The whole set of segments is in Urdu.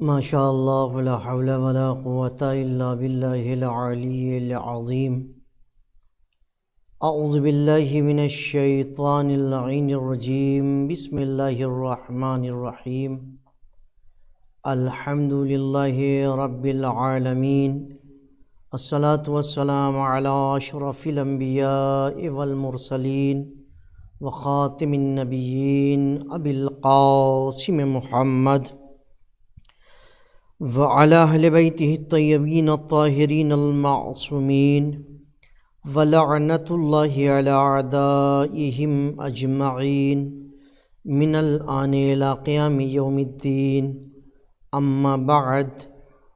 ما شاء اللہ لا حول ولا قوة الا باللہ العلی العظیم۔ اعوذ باللہ من الشیطان اللعین الرجیم۔ بسم اللہ الرحمن الرحیم۔ الحمد للہ رب العالمین، الصلاة والسلام علی اشرف الانبیاء والمرسلین وخاتم النبیین ابی القاسم محمد وعلى أهل بيته الطيبين الطاهرين المعصومين ولعنة الله على أعدائهم أجمعين من الآن إلى قيام يوم الدين. أما بعد،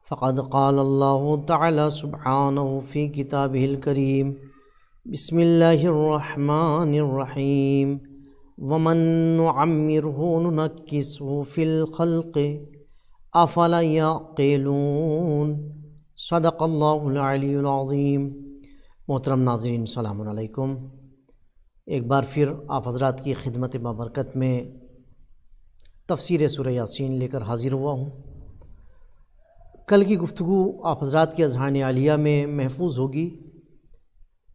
فقد قال الله تعالى سبحانه في كتابه الكريم: بسم الله الرحمن الرحيم. ومن نعمره ننكسه في الخلق افلا یعقلون. صدق اللہ العلی العظیم۔ محترم ناظرین، السلام علیکم۔ ایک بار پھر آپ حضرات کی خدمت بابرکت میں تفسیر سورہ یاسین لے کر حاضر ہوا ہوں۔ کل کی گفتگو آپ حضرات کے اذہان عالیہ میں محفوظ ہوگی،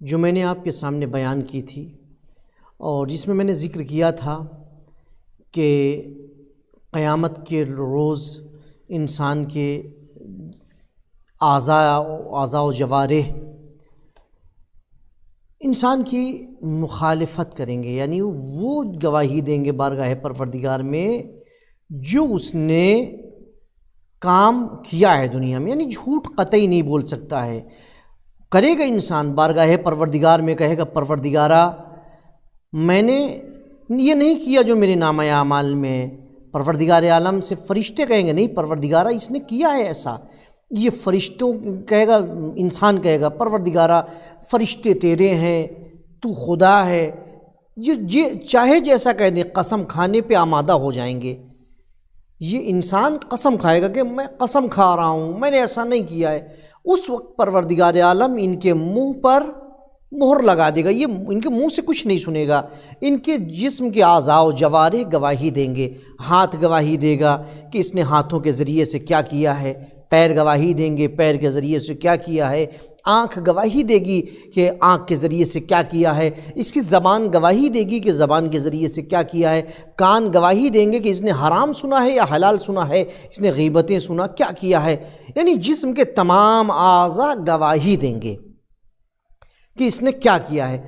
جو میں نے آپ کے سامنے بیان کی تھی، اور جس میں نے ذکر کیا تھا کہ قیامت کے روز انسان کے اعضاء و جوارح انسان کی مخالفت کریں گے، یعنی وہ گواہی دیں گے بارگاہ پروردگار میں جو اس نے کام کیا ہے دنیا میں، یعنی جھوٹ قطعی نہیں بول سکتا ہے۔ کرے گا انسان بارگاہ پروردگار میں، کہے گا پروردگارا میں نے یہ نہیں کیا جو میرے نامہ اعمال میں۔ پروردگار عالم سے فرشتے کہیں گے نہیں پروردگارا اس نے کیا ہے ایسا۔ یہ فرشتوں کہے گا، انسان کہے گا پروردگارا فرشتے تیرے ہیں، تو خدا ہے۔ یہ چاہے جیسا کہہ دیں، قسم کھانے پہ آمادہ ہو جائیں گے۔ یہ انسان قسم کھائے گا کہ میں قسم کھا رہا ہوں، میں نے ایسا نہیں کیا ہے۔ اس وقت پروردگار عالم ان کے منہ پر مہر لگا دے گا، یہ ان کے منہ سے کچھ نہیں سنے گا۔ ان کے جسم کے اعضاء و جوارح گواہی دیں گے۔ ہاتھ گواہی دے گا کہ اس نے ہاتھوں کے ذریعے سے کیا کیا ہے، پیر گواہی دیں گے پیر کے ذریعے سے کیا کیا ہے، آنکھ گواہی دے گی کہ آنکھ کے ذریعے سے کیا کیا ہے، اس کی زبان گواہی دے گی کہ زبان کے ذریعے سے کیا کیا ہے، کان گواہی دیں گے کہ اس نے حرام سنا ہے یا حلال سنا ہے، اس نے غیبتیں سنا کیا کیا ہے۔ یعنی جسم کے تمام اعضاء گواہی دیں گے کہ اس نے کیا کیا ہے،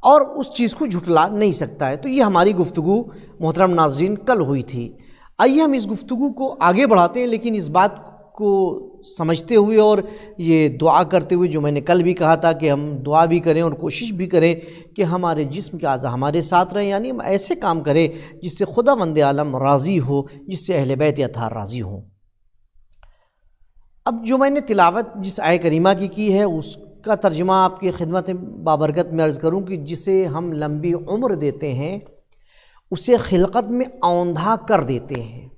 اور اس چیز کو جھٹلا نہیں سکتا ہے۔ تو یہ ہماری گفتگو محترم ناظرین کل ہوئی تھی۔ آئیے ہم اس گفتگو کو آگے بڑھاتے ہیں، لیکن اس بات کو سمجھتے ہوئے اور یہ دعا کرتے ہوئے جو میں نے کل بھی کہا تھا کہ ہم دعا بھی کریں اور کوشش بھی کریں کہ ہمارے جسم کے اعضاء ہمارے ساتھ رہیں، یعنی ہم ایسے کام کریں جس سے خداوند عالم راضی ہو، جس سے اہل بیت اطہار راضی ہوں۔ اب جو میں نے تلاوت جس آیہ کریمہ کی ہے، اس کا ترجمہ آپ کی خدمت بابرکت میں عرض کروں کہ جسے ہم لمبی عمر دیتے ہیں اسے خلقت میں اوندھا کر دیتے ہیں،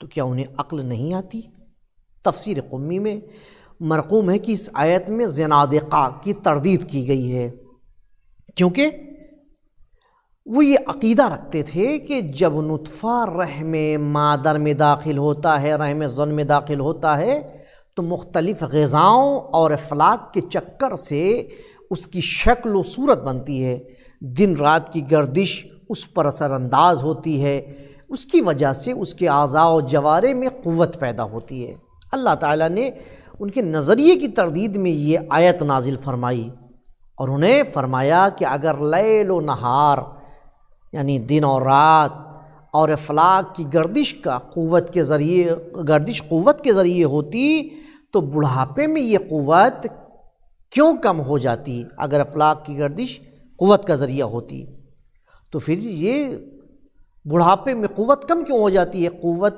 تو کیا انہیں عقل نہیں آتی؟ تفسیر قمی میں مرقوم ہے کہ اس آیت میں زنادقہ کی تردید کی گئی ہے، کیونکہ وہ یہ عقیدہ رکھتے تھے کہ جب نطفہ رحم مادر میں داخل ہوتا ہے، رحم زن میں داخل ہوتا ہے، تو مختلف غذاؤں اور افلاک کے چکر سے اس کی شکل و صورت بنتی ہے، دن رات کی گردش اس پر اثر انداز ہوتی ہے، اس کی وجہ سے اس کے اعضاء و جوارح میں قوت پیدا ہوتی ہے۔ اللہ تعالیٰ نے ان کے نظریے کی تردید میں یہ آیت نازل فرمائی، اور انہیں فرمایا کہ اگر لیل و نہار یعنی دن اور رات اور افلاک کی گردش قوت کے ذریعے ہوتی تو بڑھاپے میں یہ قوت کیوں کم ہو جاتی؟ اگر افلاک کی گردش قوت کا ذریعہ ہوتی تو پھر یہ بڑھاپے میں قوت کم کیوں ہو جاتی ہے؟ قوت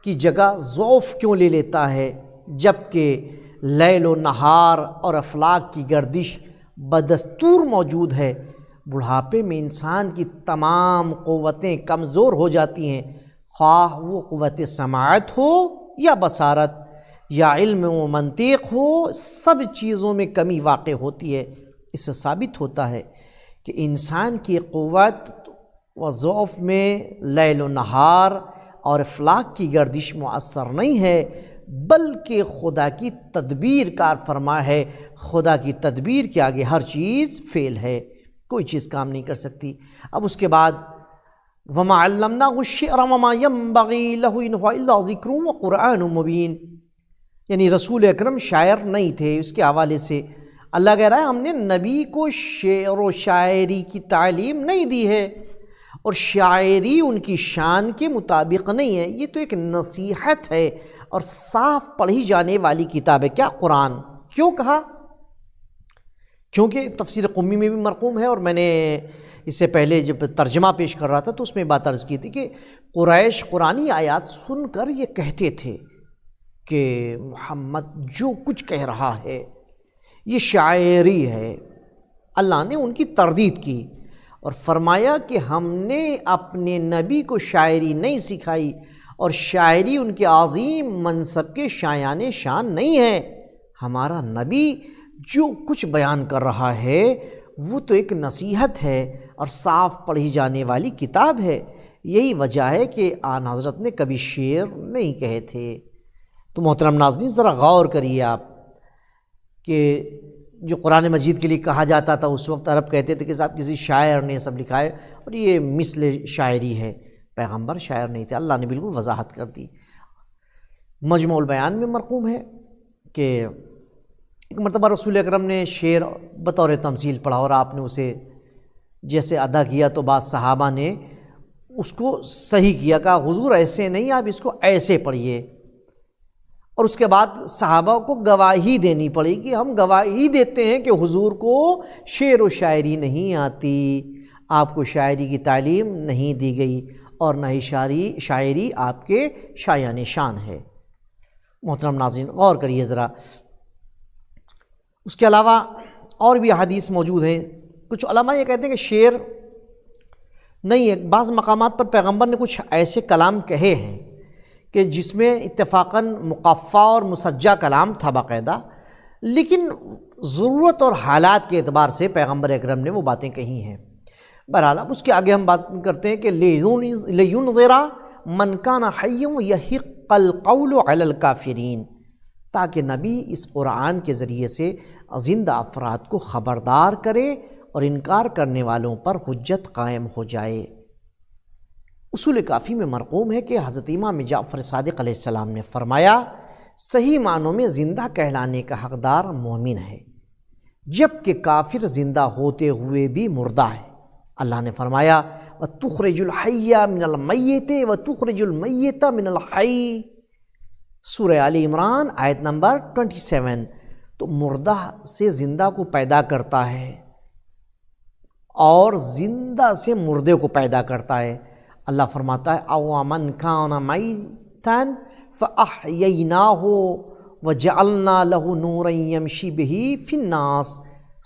کی جگہ ضعف کیوں لے لیتا ہے، جبکہ لیل و نہار اور افلاک کی گردش بدستور موجود ہے؟ بڑھاپے میں انسان کی تمام قوتیں کمزور ہو جاتی ہیں، خواہ وہ قوت سماعت ہو یا بصارت یا علم و منطق ہو، سب چیزوں میں کمی واقع ہوتی ہے۔ اس سے ثابت ہوتا ہے کہ انسان کی قوت و ضعف میں لیل و نہار اور افلاک کی گردش مؤثر نہیں ہے، بلکہ خدا کی تدبیر کار فرما ہے۔ خدا کی تدبیر کے آگے ہر چیز فیل ہے، کوئی چیز کام نہیں کر سکتی۔ اب اس کے بعد وَمَا عَلَّمْنَاهُ الشِّعْرَ وَمَا يَنبَغِي لَهُ إِنْ هُوَ إِلَّا ذِكْرٌ وَقُرْآنٌ مُبِينٌ، یعنی رسول اکرم شاعر نہیں تھے۔ اس کے حوالے سے اللہ کہہ رہا ہے ہم نے نبی کو شعر و شاعری کی تعلیم نہیں دی ہے، اور شاعری ان کی شان کے مطابق نہیں ہے، یہ تو ایک نصیحت ہے اور صاف پڑھی جانے والی کتاب ہے۔ کیا قرآن کیوں کہا؟ کیونکہ تفسیر قمی میں بھی مرقوم ہے، اور میں نے اس سے پہلے جب ترجمہ پیش کر رہا تھا تو اس میں بات عرض کی تھی کہ قریش قرآنی آیات سن کر یہ کہتے تھے کہ محمد جو کچھ کہہ رہا ہے یہ شاعری ہے۔ اللہ نے ان کی تردید کی اور فرمایا کہ ہم نے اپنے نبی کو شاعری نہیں سکھائی، اور شاعری ان کے عظیم منصب کے شایان شان نہیں ہے۔ ہمارا نبی جو کچھ بیان کر رہا ہے وہ تو ایک نصیحت ہے اور صاف پڑھی جانے والی کتاب ہے۔ یہی وجہ ہے کہ آن حضرت نے کبھی شعر نہیں کہے تھے۔ تو محترم ناظرین ذرا غور کریے آپ کہ جو قرآن مجید کے لیے کہا جاتا تھا اس وقت عرب کہتے تھے کہ صاحب کسی شاعر نے سب لکھا ہے، اور یہ مثل شاعری ہے۔ پیغمبر شاعر نہیں تھے، اللہ نے بالکل وضاحت کر دی۔ مجموع البیان میں مرقوم ہے کہ ایک مرتبہ رسول اکرم نے شعر بطور تمثیل پڑھا، اور آپ نے اسے جیسے ادا کیا تو بعض صحابہ نے اس کو صحیح کیا، کہا حضور ایسے نہیں، آپ اس کو ایسے پڑھیے۔ اور اس کے بعد صحابہ کو گواہی دینی پڑی کہ ہم گواہی دیتے ہیں کہ حضور کو شعر و شاعری نہیں آتی، آپ کو شاعری کی تعلیم نہیں دی گئی، اور نہ ہی شاعری آپ کے شایان شان ہے۔ محترم ناظرین غور کریے ذرا۔ اس کے علاوہ اور بھی حدیث موجود ہیں۔ کچھ علماء یہ کہتے ہیں کہ شعر نہیں ہے، بعض مقامات پر پیغمبر نے کچھ ایسے کلام کہے ہیں کہ جس میں اتفاقاً مقفع اور مسجع کلام تھا باقاعدہ، لیکن ضرورت اور حالات کے اعتبار سے پیغمبر اکرم نے وہ باتیں کہی ہیں۔ بہرحال اب اس کے آگے ہم بات کرتے ہیں کہ لِيُنذِرَ مَنْ كَانَ حَيًّا وَيَحِقَّ الْقَوْلُ عَلَى الْكَافِرِينَ، تاکہ نبی اس قرآن کے ذریعے سے زندہ افراد کو خبردار کرے اور انکار کرنے والوں پر حجت قائم ہو جائے۔ اصول کافی میں مرقوم ہے کہ حضرت امام جعفر صادق علیہ السلام نے فرمایا صحیح معنوں میں زندہ کہلانے کا حقدار مومن ہے، جبکہ کافر زندہ ہوتے ہوئے بھی مردہ ہے۔ اللہ نے فرمایا وَتُخْرِجُ الْحَيَّ مِنَ الْمَيِّتِ وَتُخْرِجُ الْمَيِّتَ مِنَ الْحَيِّ، سورہ آل عمران آیت نمبر 27۔ تو مردہ سے زندہ کو پیدا کرتا ہے اور زندہ سے مردے کو پیدا کرتا ہے۔ اللہ فرماتا ہے اَوَ مَنْ كَانَ مَيْتًا فَأَحْيَيْنَاهُ وَجَعَلْنَا لَهُ نُورًا يَمْشِي بِهِ فِي النَّاسِ،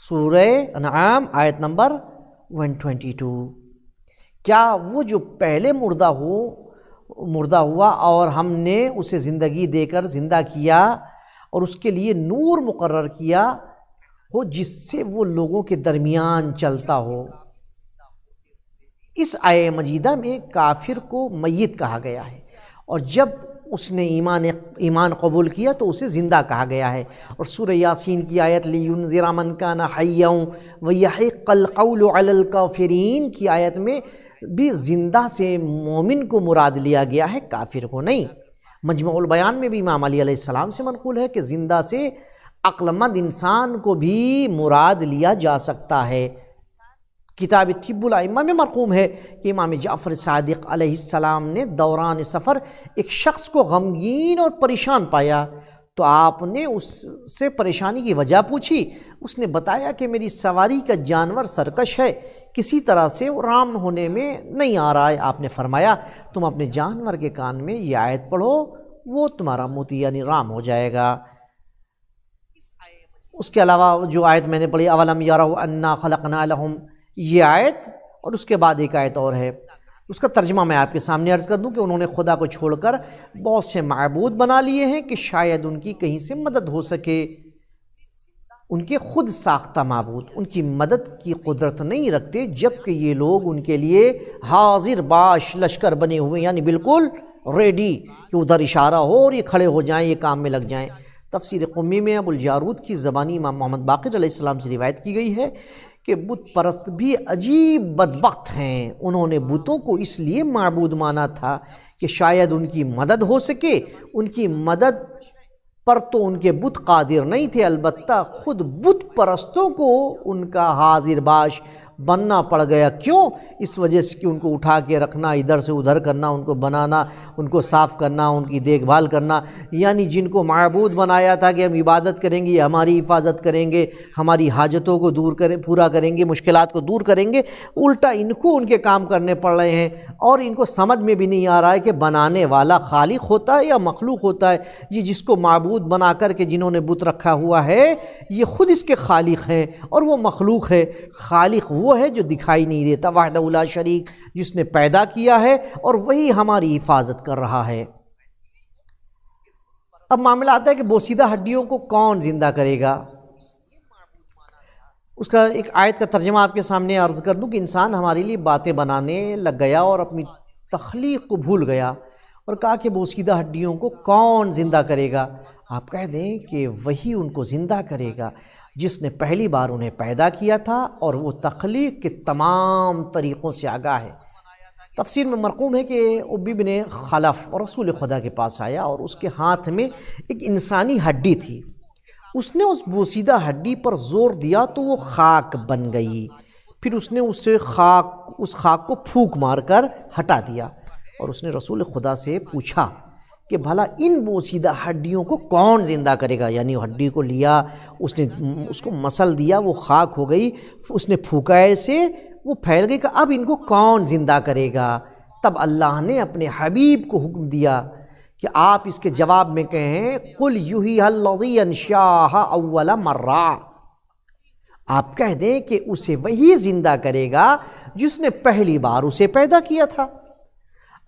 سورہ انعام آیت نمبر 122۔ کیا وہ جو پہلے مردہ ہوا اور ہم نے اسے زندگی دے کر زندہ کیا اور اس کے لیے نور مقرر کیا ہو جس سے وہ لوگوں کے درمیان چلتا ہو؟ اس آیہ مجیدہ میں کافر کو میت کہا گیا ہے، اور جب اس نے ایمان قبول کیا تو اسے زندہ کہا گیا ہے۔ اور سورہ یاسین کی آیت لِيُنذِرَ مَنْ كَانَ حَيًّا وَيَحِقَّ الْقَوْلُ عَلَى الْكَافِرِينَ کی آیت میں بھی زندہ سے مومن کو مراد لیا گیا ہے، کافر کو نہیں۔ مجموع البیان میں بھی امام علی علیہ السلام سے منقول ہے کہ زندہ سے عقل مند انسان کو بھی مراد لیا جا سکتا ہے۔ کتاب طب الائمہ میں مرقوم ہے کہ امام جعفر صادق علیہ السلام نے دوران سفر ایک شخص کو غمگین اور پریشان پایا، تو آپ نے اس سے پریشانی کی وجہ پوچھی۔ اس نے بتایا کہ میری سواری کا جانور سرکش ہے، کسی طرح سے وہ رام ہونے میں نہیں آ رہا ہے۔ آپ نے فرمایا تم اپنے جانور کے کان میں یہ آیت پڑھو، وہ تمہارا موتی یعنی رام ہو جائے گا۔ اس کے علاوہ جو آیت میں نے پڑھی اولم یروا انا خلقنا لہم، یہ آیت، اور اس کے بعد ایک آیت اور ہے، اس کا ترجمہ میں آپ کے سامنے عرض کر دوں کہ انہوں نے خدا کو چھوڑ کر بہت سے معبود بنا لیے ہیں کہ شاید ان کی کہیں سے مدد ہو سکے۔ ان کے خود ساختہ معبود ان کی مدد کی قدرت نہیں رکھتے، جبکہ یہ لوگ ان کے لیے حاضر باش لشکر بنے ہوئے یعنی بالکل ریڈی کہ ادھر اشارہ ہو اور یہ کھڑے ہو جائیں، یہ کام میں لگ جائیں۔ تفسیر قمی میں ابو الجارود کی زبانی امام محمد باقر علیہ السلام سے روایت کی گئی ہے کہ بت پرست بھی عجیب بدبخت ہیں، انہوں نے بتوں کو اس لیے معبود مانا تھا کہ شاید ان کی مدد ہو سکے، ان کی مدد پر تو ان کے بت قادر نہیں تھے، البتہ خود بت پرستوں کو ان کا حاضر باش بننا پڑ گیا۔ کیوں؟ اس وجہ سے کہ ان کو اٹھا کے رکھنا، ادھر سے ادھر کرنا، ان کو بنانا، ان کو صاف کرنا، ان کی دیکھ بھال کرنا، یعنی جن کو معبود بنایا تھا کہ ہم عبادت کریں گے، یہ ہماری حفاظت کریں گے، ہماری حاجتوں کو دور کریں، پورا کریں گے، مشکلات کو دور کریں گے، الٹا ان کو ان کے کام کرنے پڑ رہے ہیں، اور ان کو سمجھ میں بھی نہیں آ رہا ہے کہ بنانے والا خالق ہوتا ہے یا مخلوق ہوتا ہے۔ یہ جس کو معبود بنا کر کے جنہوں نے بت رکھا ہوا ہے، یہ خود اس کے خالق ہیں اور وہ مخلوق ہے۔ خالق وہ ہے جو دکھائی نہیں دیتا، وحدہ لا شریک، جس نے پیدا کیا ہے اور وہی ہماری حفاظت کر رہا ہے۔ اب معاملہ آتا ہے کہ بوسیدہ ہڈیوں کو کون زندہ کرے گا؟ اس کا ایک آیت کا ترجمہ آپ کے سامنے عرض کر دوں کہ انسان ہمارے لیے باتیں بنانے لگ گیا اور اپنی تخلیق کو بھول گیا اور کہا کہ بوسیدہ ہڈیوں کو کون زندہ کرے گا؟ آپ کہہ دیں کہ وہی ان کو زندہ کرے گا جس نے پہلی بار انہیں پیدا کیا تھا اور وہ تخلیق کے تمام طریقوں سے آگاہ ہے۔ تفسیر میں مرقوم ہے کہ ابی بن خلف اور رسول خدا کے پاس آیا اور اس کے ہاتھ میں ایک انسانی ہڈی تھی، اس نے اس بوسیدہ ہڈی پر زور دیا تو وہ خاک بن گئی، پھر اس نے اس خاک کو پھونک مار کر ہٹا دیا، اور اس نے رسول خدا سے پوچھا کہ بھلا ان بوسیدہ ہڈیوں کو کون زندہ کرے گا؟ یعنی ہڈی کو لیا، اس نے اس کو مسل دیا، وہ خاک ہو گئی، اس نے پھونکا ایسے وہ پھیل گئی کہ اب ان کو کون زندہ کرے گا؟ تب اللہ نے اپنے حبیب کو حکم دیا کہ آپ اس کے جواب میں کہیں قُلْ يُحْيِيهَا الَّذِي أَنشَأَهَا أَوَّلَ مَرَّةٍ، آپ کہہ دیں کہ اسے وہی زندہ کرے گا جس نے پہلی بار اسے پیدا کیا تھا۔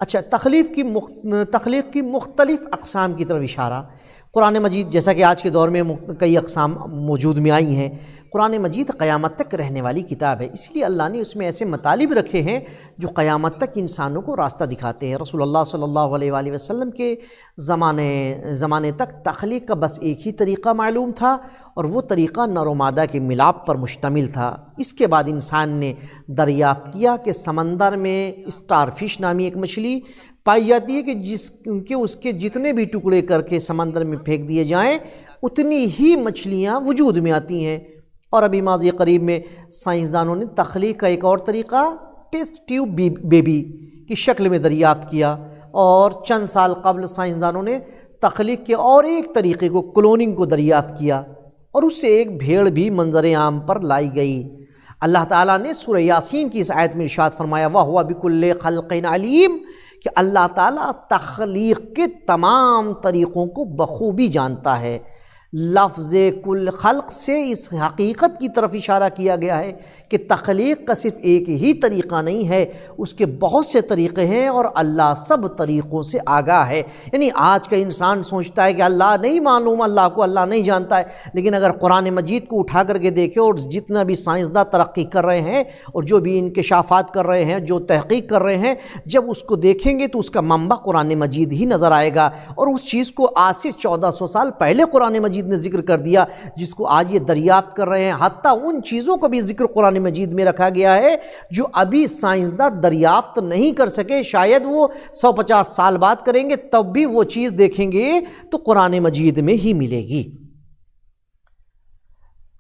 اچھا، تخلیق کی مختلف اقسام کی طرف اشارہ۔ قرآن مجید جیسا کہ آج کے دور میں کئی اقسام موجود میں آئی ہیں، قرآن مجید قیامت تک رہنے والی کتاب ہے، اس لیے اللہ نے اس میں ایسے مطالب رکھے ہیں جو قیامت تک انسانوں کو راستہ دکھاتے ہیں۔ رسول اللہ صلی اللہ علیہ وآلہ وسلم کے زمانے تک تخلیق کا بس ایک ہی طریقہ معلوم تھا اور وہ طریقہ نر و مادہ کے ملاپ پر مشتمل تھا۔ اس کے بعد انسان نے دریافت کیا کہ سمندر میں اسٹار فش نامی ایک مچھلی پائی جاتی ہے کہ اس کے جتنے بھی ٹکڑے کر کے سمندر میں پھینک دیے جائیں اتنی ہی مچھلیاں وجود میں آتی ہیں۔ اور ابھی ماضی قریب میں سائنسدانوں نے تخلیق کا ایک اور طریقہ ٹیسٹ ٹیوب بیبی کی شکل میں دریافت کیا، اور چند سال قبل سائنسدانوں نے تخلیق کے اور ایک طریقے کو کلوننگ کو دریافت کیا، اور اس سے ایک بھیڑ بھی منظر عام پر لائی گئی۔ اللہ تعالیٰ نے سورہ یاسین کی اس آیت میں ارشاد فرمایا وَهُوَ بِكُلِّ خَلْقٍ عَلِيمٌ، کہ اللہ تعالیٰ تخلیق کے تمام طریقوں کو بخوبی جانتا ہے۔ لفظ کل خلق سے اس حقیقت کی طرف اشارہ کیا گیا ہے کہ تخلیق کا صرف ایک ہی طریقہ نہیں ہے، اس کے بہت سے طریقے ہیں اور اللہ سب طریقوں سے آگاہ ہے۔ یعنی آج کا انسان سوچتا ہے کہ اللہ نہیں معلوم، اللہ کو اللہ نہیں جانتا ہے، لیکن اگر قرآن مجید کو اٹھا کر کے دیکھیں اور جتنا بھی سائنسداں ترقی کر رہے ہیں اور جو بھی انکشافات کر رہے ہیں، جو تحقیق کر رہے ہیں، جب اس کو دیکھیں گے تو اس کا منبع قرآن مجید ہی نظر آئے گا، اور اس چیز کو آج سے 1400 سال پہلے قرآن مجید نے ذکر کر دیا جس کو آج یہ دریافت کر رہے ہیں۔ حتیٰ ان چیزوں کو بھی ذکر قرآن مجید میں رکھا گیا ہے جو ابھی سائنسداں دریافت نہیں کر سکے، شاید وہ 150 سال بعد کریں گے، تب بھی وہ چیز دیکھیں گے تو قرآن مجید میں ہی ملے گی۔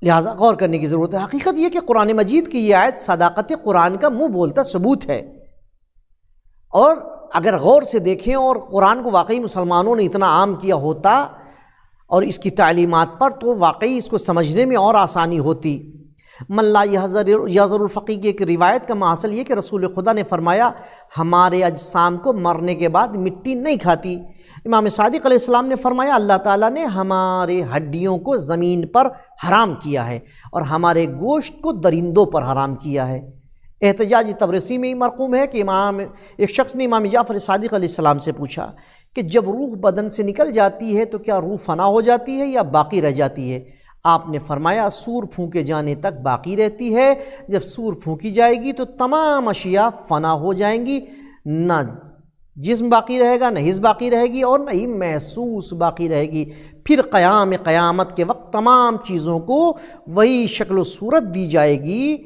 لہٰذا غور کرنے کی ضرورت ہے۔ حقیقت یہ کہ قرآن مجید کی یہ آیت صداقت قرآن کا منہ بولتا ثبوت ہے، اور اگر غور سے دیکھیں اور قرآن کو واقعی مسلمانوں نے اتنا عام کیا ہوتا اور اس کی تعلیمات پر، تو واقعی اس کو سمجھنے میں اور آسانی ہوتی۔ من لا یحذر الفقیہ کی ایک روایت کا محصل یہ کہ رسول خدا نے فرمایا ہمارے اجسام کو مرنے کے بعد مٹی نہیں کھاتی۔ امام صادق علیہ السلام نے فرمایا اللہ تعالیٰ نے ہمارے ہڈیوں کو زمین پر حرام کیا ہے اور ہمارے گوشت کو درندوں پر حرام کیا ہے۔ احتجاج طبرسی میں مرقوم ہے کہ ایک شخص نے امام جعفر صادق علیہ السلام سے پوچھا کہ جب روح بدن سے نکل جاتی ہے تو کیا روح فنا ہو جاتی ہے یا باقی رہ جاتی ہے؟ آپ نے فرمایا سور پھونکے جانے تک باقی رہتی ہے، جب سور پھونکی جائے گی تو تمام اشیاء فنا ہو جائیں گی، نہ جسم باقی رہے گا، نہ حس باقی رہے گی اور نہ ہی محسوس باقی رہے گی۔ پھر قیامت کے وقت تمام چیزوں کو وہی شکل و صورت دی جائے گی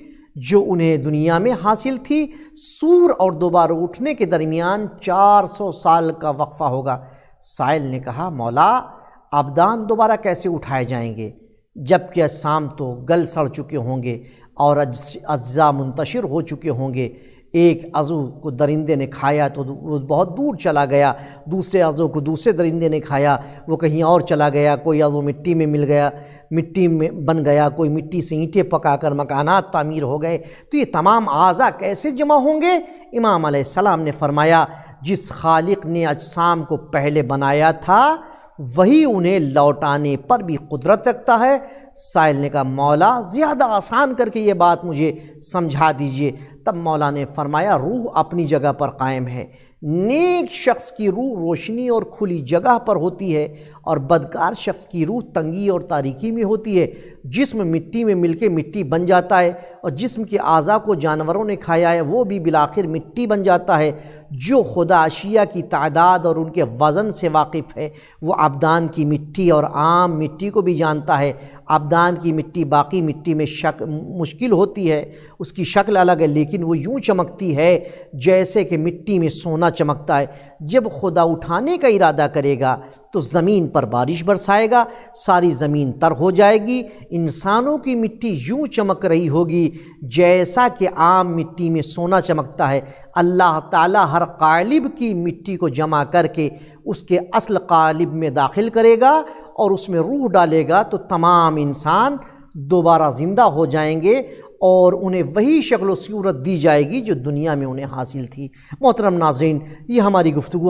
جو انہیں دنیا میں حاصل تھی۔ سور اور دوبارہ اٹھنے کے درمیان 400 سال کا وقفہ ہوگا۔ سائل نے کہا مولا ابدان دوبارہ کیسے اٹھائے جائیں گے جبکہ اجسام تو گل سڑ چکے ہوں گے اور اجزاء منتشر ہو چکے ہوں گے؟ ایک عضو کو درندے نے کھایا تو وہ بہت دور چلا گیا، دوسرے عضو کو دوسرے درندے نے کھایا، وہ کہیں اور چلا گیا، کوئی عضو مٹی میں مل گیا، مٹی میں بن گیا، کوئی مٹی سے اینٹیں پکا کر مکانات تعمیر ہو گئے۔ تو یہ تمام اعضاء کیسے جمع ہوں گے؟ امام علیہ السلام نے فرمایا جس خالق نے اجسام کو پہلے بنایا تھا وہی انہیں لوٹانے پر بھی قدرت رکھتا ہے۔ سائل نے کہا مولا زیادہ آسان کر کے یہ بات مجھے سمجھا دیجئے۔ تب مولا نے فرمایا روح اپنی جگہ پر قائم ہے، نیک شخص کی روح روشنی اور کھلی جگہ پر ہوتی ہے اور بدکار شخص کی روح تنگی اور تاریکی میں ہوتی ہے۔ جسم مٹی میں مل کے مٹی بن جاتا ہے اور جسم کے اعضاء کو جانوروں نے کھایا ہے وہ بھی بالآخر مٹی بن جاتا ہے۔ جو خدا اشیاء کی تعداد اور ان کے وزن سے واقف ہے وہ ابدان کی مٹی اور عام مٹی کو بھی جانتا ہے۔ ابدان کی مٹی باقی مٹی میں مشکل ہوتی ہے، اس کی شکل الگ ہے لیکن وہ یوں چمکتی ہے جیسے کہ مٹی میں سونا چمکتا ہے۔ جب خدا اٹھانے کا ارادہ کرے گا تو زمین پر بارش برسائے گا، ساری زمین تر ہو جائے گی، انسانوں کی مٹی یوں چمک رہی ہوگی جیسا کہ عام مٹی میں سونا چمکتا ہے۔ اللہ تعالیٰ ہر قالب کی مٹی کو جمع کر کے اس کے اصل قالب میں داخل کرے گا اور اس میں روح ڈالے گا تو تمام انسان دوبارہ زندہ ہو جائیں گے اور انہیں وہی شکل و صورت دی جائے گی جو دنیا میں انہیں حاصل تھی۔ محترم ناظرین، یہ ہماری گفتگو